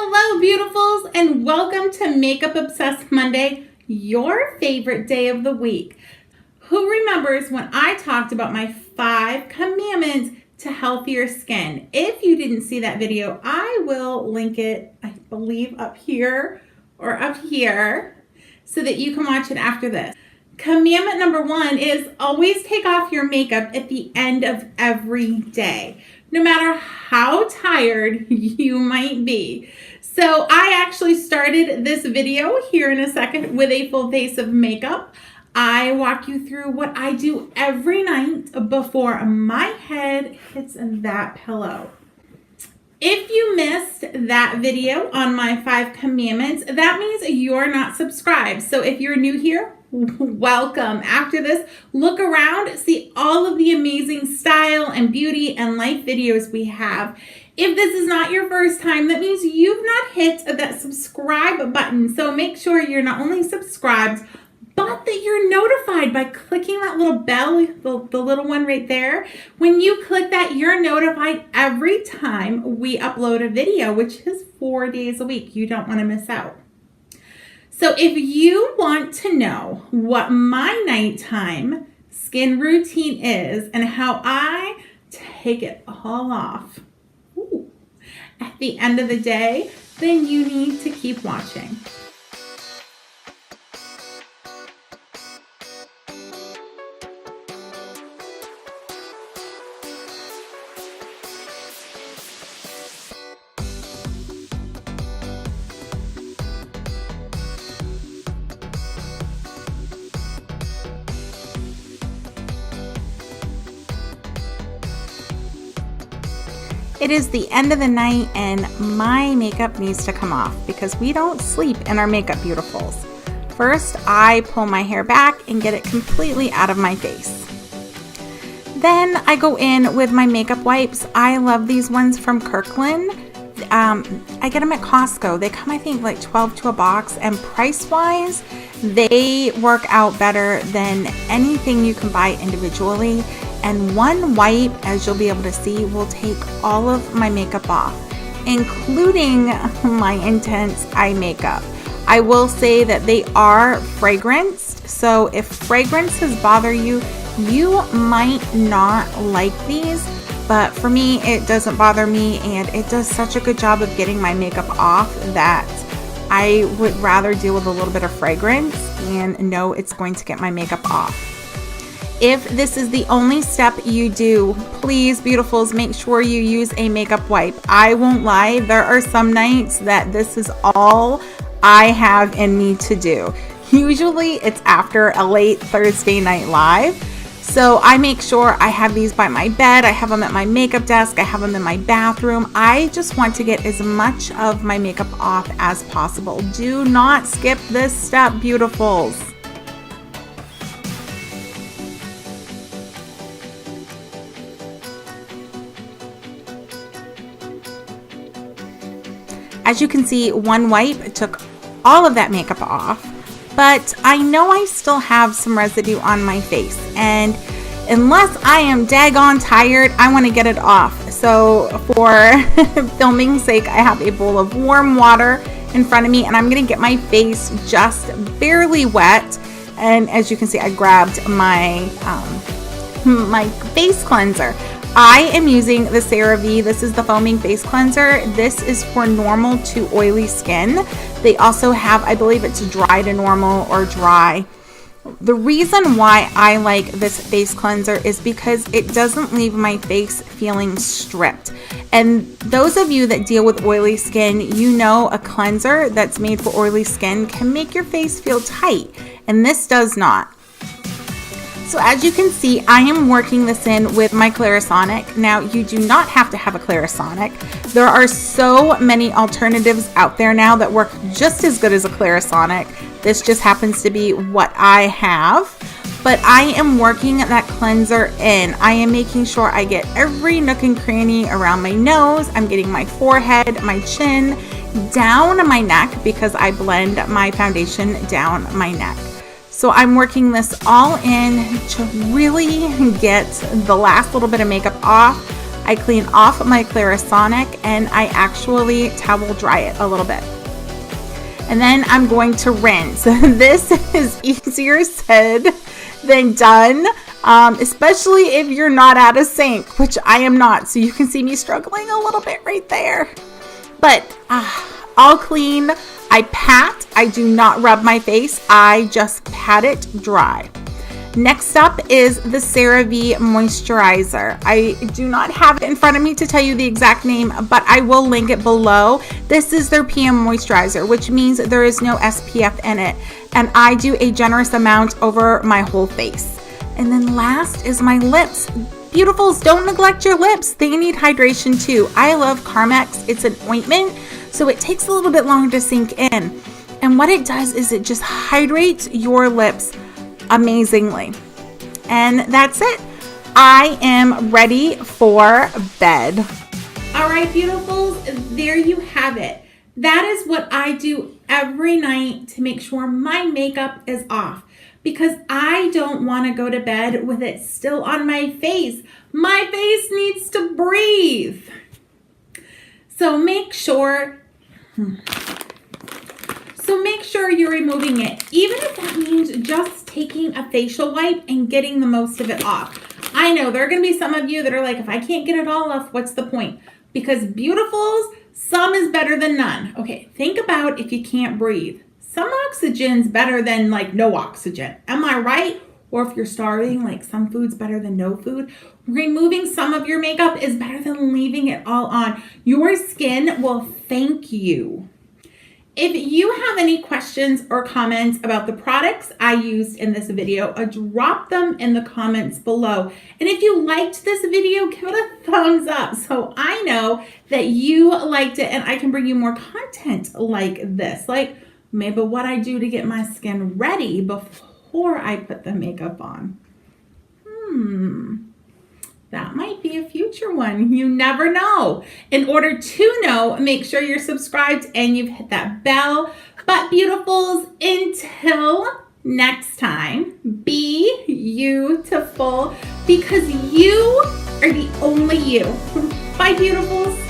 Hello, beautifuls, and welcome to Makeup Obsessed Monday, your favorite day of the week. Who remembers when I talked about my 5 commandments to healthier skin? If you didn't see that video, I will link it, I believe, up here or up here so that you can watch it after this. Commandment number 1 is always take off your makeup at the end of every day, no matter how tired you might be. So I actually started this video here in a second with a full face of makeup. I walk you through what I do every night before my head hits that pillow. If you missed that video on my 5 commandments, that means you're not subscribed. So if you're new here, welcome. After this, look around, see all of the amazing style and beauty and life videos we have. If this is not your first time, that means you've not hit that subscribe button. So make sure you're not only subscribed, but that you're notified by clicking that little bell, the little one right there. When you click that, you're notified every time we upload a video, which is 4 days a week. You don't want to miss out. So if you want to know what my nighttime skin routine is and how I take it all off at the end of the day, then you need to keep watching. It is the end of the night and my makeup needs to come off because we don't sleep in our makeup beautifuls. First, I pull my hair back and get it completely out of my face. Then I go in with my makeup wipes. I love these ones from Kirkland. I get them at Costco. They come, I think, like 12 to a box, and price-wise, they work out better than anything you can buy individually. And one wipe, as you'll be able to see, will take all of my makeup off, including my intense eye makeup. I will say that they are fragranced, so if fragrances bother you, you might not like these, but for me, it doesn't bother me, and it does such a good job of getting my makeup off that I would rather deal with a little bit of fragrance and know it's going to get my makeup off. If this is the only step you do, please, beautifuls, make sure you use a makeup wipe. I won't lie, there are some nights that this is all I have in me to do. Usually it's after a late Thursday night live. So I make sure I have these by my bed, I have them at my makeup desk, I have them in my bathroom. I just want to get as much of my makeup off as possible. Do not skip this step, beautifuls. As you can see, one wipe took all of that makeup off, but I know I still have some residue on my face, and unless I am daggone tired, I want to get it off. So for filming's sake, I have a bowl of warm water in front of me, and I'm going to get my face just barely wet. And as you can see, I grabbed my my face cleanser. I am using the CeraVe. This is the foaming face cleanser. This is for normal to oily skin. They also have, I believe it's dry to normal or dry. The reason why I like this face cleanser is because it doesn't leave my face feeling stripped. And those of you that deal with oily skin, you know a cleanser that's made for oily skin can make your face feel tight, and this does not. So as you can see, I am working this in with my ClariSonic. Now, you do not have to have a ClariSonic. There are so many alternatives out there now that work just as good as a ClariSonic. This just happens to be what I have. But I am working that cleanser in. I am making sure I get every nook and cranny around my nose. I'm getting my forehead, my chin, down my neck because I blend my foundation down my neck. So I'm working this all in to really get the last little bit of makeup off. I clean off my ClariSonic, and I actually towel dry it a little bit. And then I'm going to rinse. This is easier said than done, especially if you're not at a sink, which I am not. So you can see me struggling a little bit right there. But I'll clean. I pat. I do not rub my face. I just pat it dry. Next up is the CeraVe Moisturizer. I do not have it in front of me to tell you the exact name, but I will link it below. This is their PM moisturizer, which means there is no SPF in it. And I do a generous amount over my whole face. And then last is my lips. Beautifuls, don't neglect your lips. They need hydration too. I love Carmex. It's an ointment, so it takes a little bit longer to sink in. And what it does is it just hydrates your lips amazingly. And that's it. I am ready for bed. All right, beautifuls, there you have it. That is what I do every night to make sure my makeup is off, because I don't want to go to bed with it still on my face. My face needs to breathe. So make sure you're removing it, even if that means just taking a facial wipe and getting the most of it off. I know there are going to be some of you that are like, if I can't get it all off, what's the point? Because beautifuls, some is better than none. Okay, think about if you can't breathe. Some oxygen's better than like no oxygen. Am I right? Or if you're starving, like some food's better than no food. Removing some of your makeup is better than leaving it all on. Your skin will thank you. If you have any questions or comments about the products I used in this video, drop them in the comments below. And if you liked this video, give it a thumbs up so I know that you liked it and I can bring you more content like this. Like maybe what I do to get my skin ready before I put the makeup on. That might be a future one. You never know. In order to know, make sure you're subscribed and you've hit that bell. But beautifuls, until next time, be beautiful because you are the only you. Bye, beautifuls.